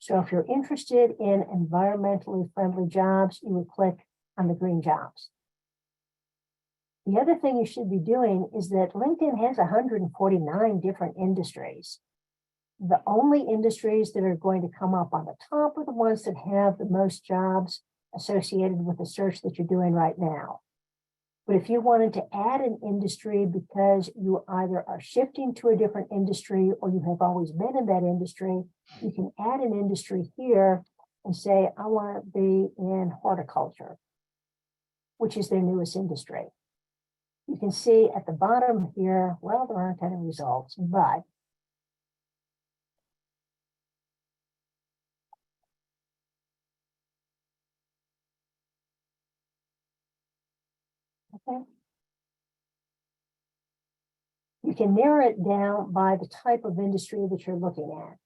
So if you're interested in environmentally friendly jobs, you would click on the green jobs. The other thing you should be doing is that LinkedIn has 149 different industries. The only industries that are going to come up on the top are the ones that have the most jobs associated with the search that you're doing right now. But if you wanted to add an industry because you either are shifting to a different industry or you have always been in that industry, you can add an industry here and say, I want to be in horticulture, which is their newest industry. You can see at the bottom here, well, there aren't any results, but okay. You can narrow it down by the type of industry that you're looking at.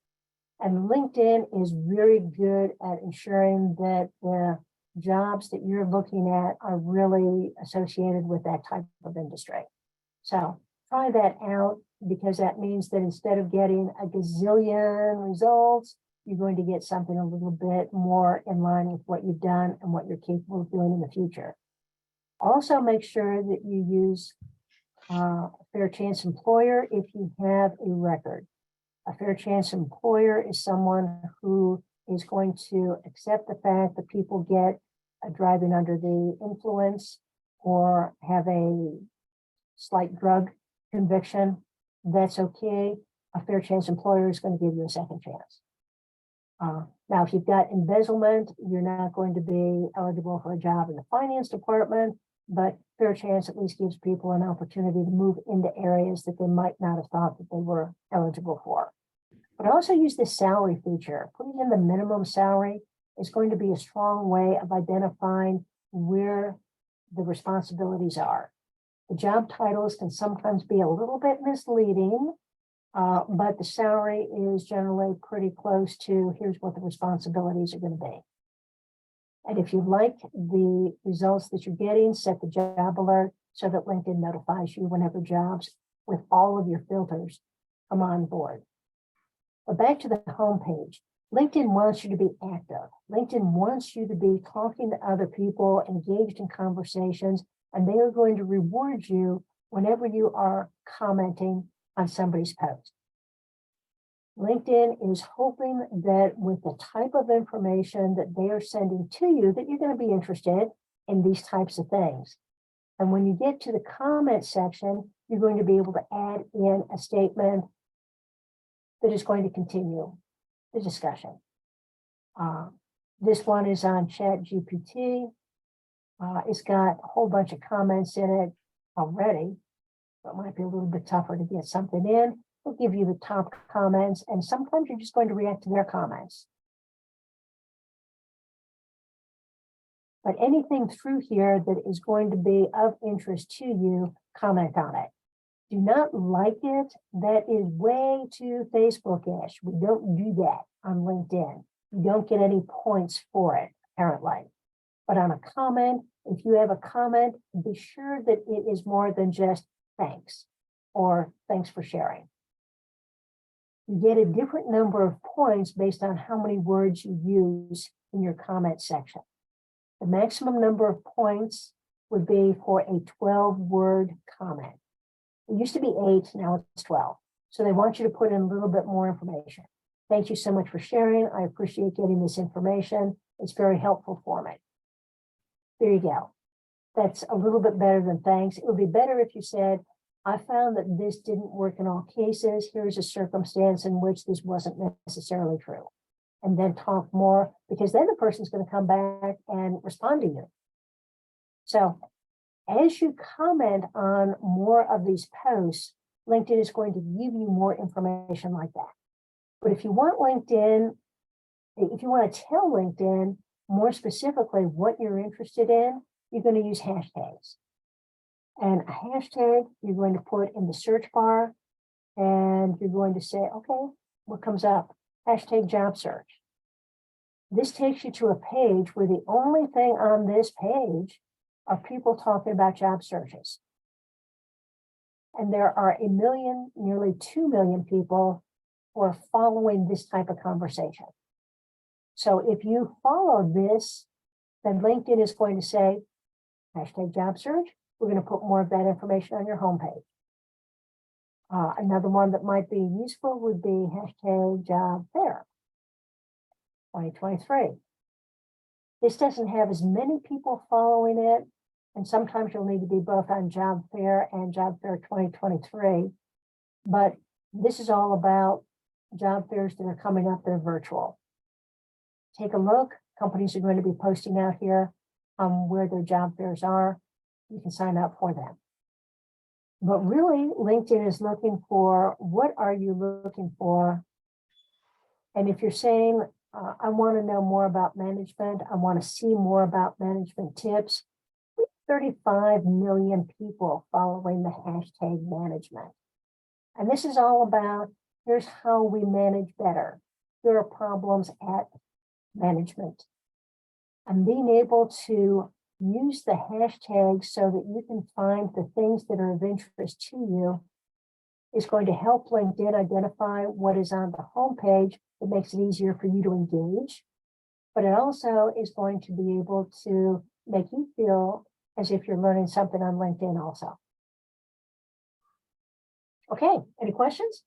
And LinkedIn is very good at ensuring that the jobs that you're looking at are really associated with that type of industry. So try that out, because that means that instead of getting a gazillion results, you're going to get something a little bit more in line with what you've done and what you're capable of doing in the future. Also, make sure that you use a fair chance employer if you have a record. A fair chance employer is someone who is going to accept the fact that people get driving under the influence or have a slight drug conviction. That's okay. A fair chance employer is going to give you a second chance. Now, if you've got embezzlement, you're not going to be eligible for a job in the finance department, but fair chance at least gives people an opportunity to move into areas that they might not have thought that they were eligible for. But also use this salary feature. Putting in the minimum salary is going to be a strong way of identifying where the responsibilities are. The job titles can sometimes be a little bit misleading, but the salary is generally pretty close to here's what the responsibilities are going to be. And if you like the results that you're getting, set the job alert so that LinkedIn notifies you whenever jobs with all of your filters come on board. But back to the home page. LinkedIn wants you to be active. LinkedIn wants you to be talking to other people, engaged in conversations, and they are going to reward you whenever you are commenting on somebody's post. LinkedIn is hoping that with the type of information that they are sending to you, that you're going to be interested in these types of things. And when you get to the comment section, you're going to be able to add in a statement that is going to continue the discussion. This one is on ChatGPT. It's got a whole bunch of comments in it already. So it might be a little bit tougher to get something in. It'll give you the top comments, and sometimes you're just going to react to their comments. But anything through here that is going to be of interest to you, comment on it. Do not like it. That is way too Facebook-ish. We don't do that on LinkedIn. You don't get any points for it, apparently. But on a comment, if you have a comment, be sure that it is more than just thanks or thanks for sharing. You get a different number of points based on how many words you use in your comment section. The maximum number of points would be for a 12-word comment. It used to be 8, now it's 12. So they want you to put in a little bit more information. Thank you so much for sharing. I appreciate getting this information. It's very helpful for me. There you go. That's a little bit better than thanks. It would be better if you said, I found that this didn't work in all cases. Here's a circumstance in which this wasn't necessarily true. And then talk more, because then the person's going to come back and respond to you. So as you comment on more of these posts, LinkedIn is going to give you more information like that. But if you want LinkedIn, if you want to tell LinkedIn more specifically what you're interested in, you're going to use hashtags. And a hashtag you're going to put in the search bar, and you're going to say, okay, what comes up? Hashtag job search. This takes you to a page where the only thing on this page are people talking about job searches. And there are 1 million, nearly 2 million people who are following this type of conversation. So if you follow this, then LinkedIn is going to say, hashtag job search. We're going to put more of that information on your homepage. Another one that might be useful would be hashtag job fair 2023. This doesn't have as many people following it, and sometimes you'll need to be both on job fair and job fair 2023. But this is all about job fairs that are coming up that are virtual. Take a look. Companies are going to be posting out here where their job fairs are. You can sign up for them. But really, LinkedIn is looking for, what are you looking for? And if you're saying, I want to know more about management, I want to see more about management tips, we have 35 million people following the hashtag management. And this is all about, here's how we manage better. There are problems at management. And being able to use the hashtag so that you can find the things that are of interest to you is going to help LinkedIn identify what is on the homepage. It makes it easier for you to engage, but it also is going to be able to make you feel as if you're learning something on LinkedIn also. Okay, any questions?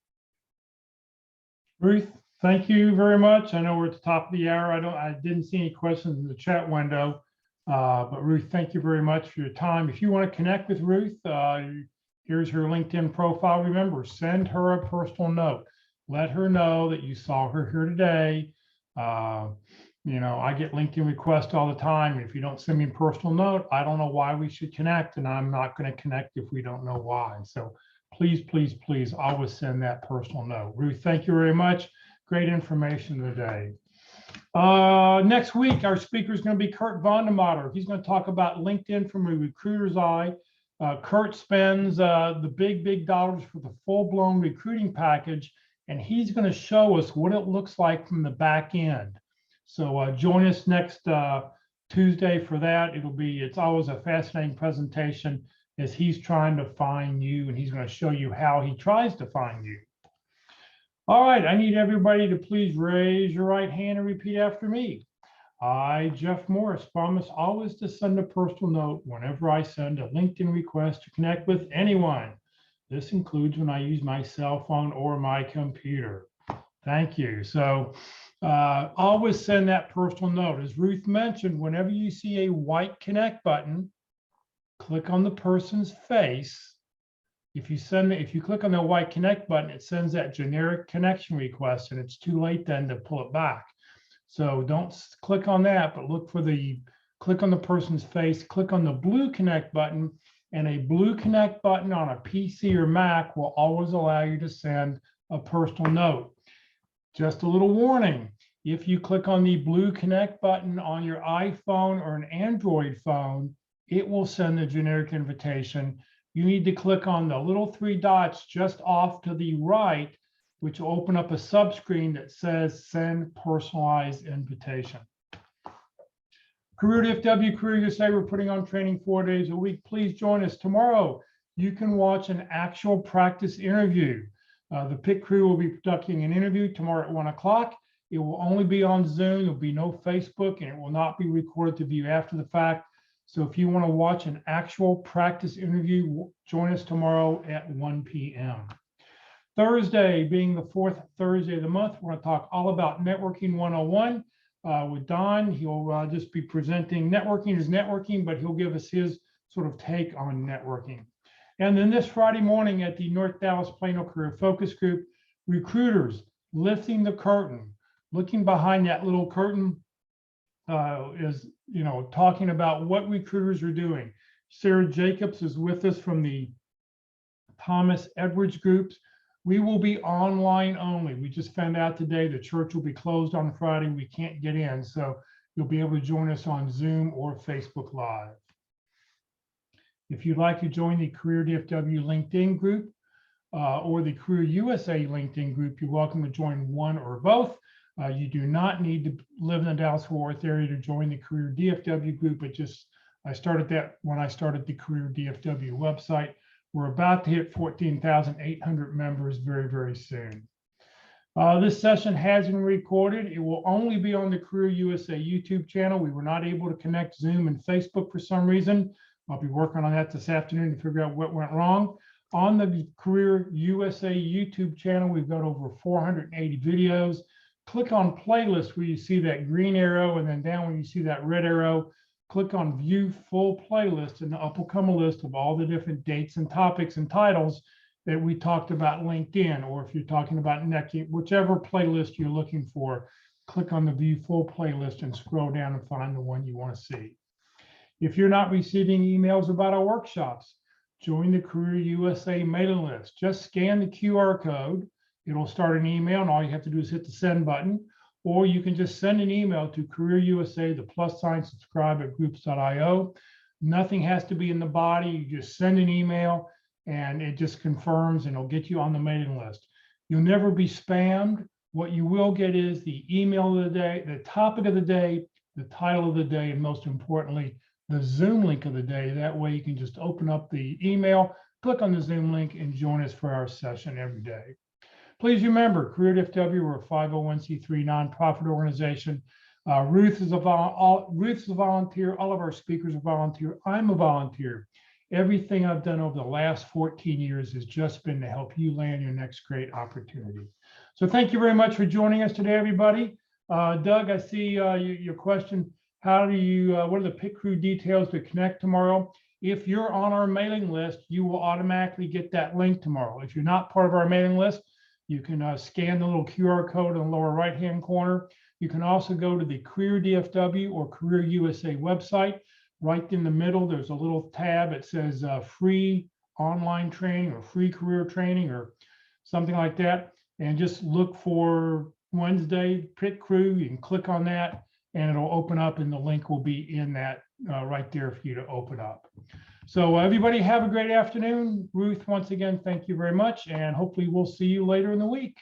Ruth, thank you very much. I know we're at the top of the hour. I didn't see any questions in the chat window. But Ruth, thank you very much for your time. If you want to connect with Ruth, here's her LinkedIn profile. Remember, send her a personal note. Let her know that you saw her here today. I get LinkedIn requests all the time. If you don't send me a personal note, I don't know why we should connect, and I'm not going to connect if we don't know why. So please, please, please always send that personal note. Ruth, thank you very much. Great information today. Next week, our speaker is going to be Kurt Vondermatter. He's going to talk about LinkedIn from a recruiter's eye. Kurt spends the big dollars for the full-blown recruiting package, and he's going to show us what it looks like from the back end. So join us next Tuesday for that. It's always a fascinating presentation as he's trying to find you, and he's going to show you how he tries to find you. All right, I need everybody to please raise your right hand and repeat after me. I, Jeff Morris, promise always to send a personal note whenever I send a LinkedIn request to connect with anyone. This includes when I use my cell phone or my computer. Thank you. So always send that personal note. As Ruth mentioned, whenever you see a white connect button, click on the person's face. If you click on the white connect button, it sends that generic connection request, and it's too late then to pull it back. So don't click on that, but look for the click on the person's face, click on the blue connect button, and a blue connect button on a PC or Mac will always allow you to send a personal note. Just a little warning, if you click on the blue connect button on your iPhone or an Android phone, it will send a generic invitation. You need to click on the little three dots just off to the right, which will open up a subscreen that says send personalized invitation. Career DFW, Career USA, we're putting on training 4 days a week. Please join us tomorrow. You can watch an actual practice interview. The pit crew will be conducting an interview tomorrow at 1 o'clock. It will only be on Zoom. There'll be no Facebook, and it will not be recorded to view after the fact. So if you want to watch an actual practice interview, join us tomorrow at 1 p.m. Thursday, being the fourth Thursday of the month, we're going to talk all about Networking 101 with Don. He'll just be presenting networking is networking, but he'll give us his sort of take on networking. And then this Friday morning at the North Dallas Plano Career Focus Group, recruiters lifting the curtain, looking behind that little curtain is, talking about what recruiters are doing. Sarah Jacobs is with us from the Thomas Edwards groups. We will be online only. We just found out today the church will be closed on Friday. We can't get in, so you'll be able to join us on Zoom or Facebook Live. If you'd like to join the Career DFW LinkedIn group or the Career USA LinkedIn group, you're welcome to join one or both. You do not need to live in the Dallas-Fort Worth area to join the Career DFW group. I started that when I started the Career DFW website. We're about to hit 14,800 members very, very soon. This session has been recorded. It will only be on the Career USA YouTube channel. We were not able to connect Zoom and Facebook for some reason. I'll be working on that this afternoon to figure out what went wrong. On the Career USA YouTube channel, we've got over 480 videos. Click on playlist where you see that green arrow, and then down when you see that red arrow, click on view full playlist, and up will come a list of all the different dates and topics and titles that we talked about LinkedIn, or if you're talking about networking, whichever playlist you're looking for, click on the view full playlist and scroll down and find the one you want to see. If you're not receiving emails about our workshops, join the Career USA mailing list. Just scan the QR code. It'll start an email, and all you have to do is hit the send button. Or you can just send an email to Career USA, the +sign subscribe at groups.io. Nothing has to be in the body. You just send an email and it just confirms, and it'll get you on the mailing list. You'll never be spammed. What you will get is the email of the day, the topic of the day, the title of the day, and most importantly, the Zoom link of the day. That way you can just open up the email, click on the Zoom link, and join us for our session every day. Please remember, Career DFW, we're a 501c3 nonprofit organization. Ruth is a volunteer. All of our speakers are volunteer. I'm a volunteer. Everything I've done over the last 14 years has just been to help you land your next great opportunity. So thank you very much for joining us today, everybody. Doug, I see your question. What are the pit crew details to connect tomorrow? If you're on our mailing list, you will automatically get that link tomorrow. If you're not part of our mailing list, you can scan the little QR code in the lower right-hand corner. You can also go to the Career DFW or Career USA website. Right in the middle, there's a little tab that says free online training or free career training or something like that. And just look for Wednesday pit crew. You can click on that and it'll open up, and the link will be in that right there for you to open up. So everybody have a great afternoon. Ruth, once again, thank you very much. And hopefully we'll see you later in the week.